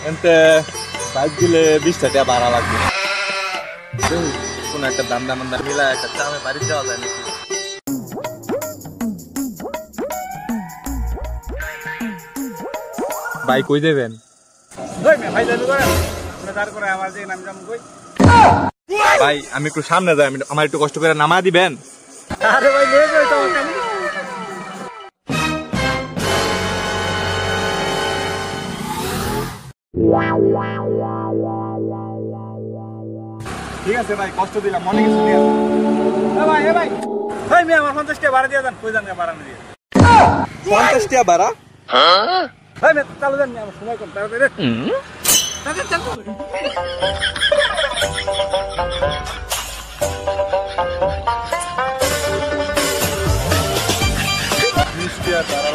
এতে বাইক দিলে 20 টাকা ভাড়া লাগবে। কোন একটা দাম মিলা একটা চামে বাড়ি যাওয়া যায় নাকি? ভাই কই দেবেন? ভাই আমি একটু সামনে যাই, আমার একটু কষ্ট করে নামা দিবেন। ঠিক আছে ভাই, কষ্ট দিলাম, মনে কিছু নিয়ে ভাই ভাই আমার 50 টাকা ভাড়া দিয়ে যান। কই যান ভাড়া দিয়ে? 50 টাকা ভাড়া? ভাই চালু যান, আমার সময় কম, তাড়াতাড়ি মিষ্টি আর ভাড়া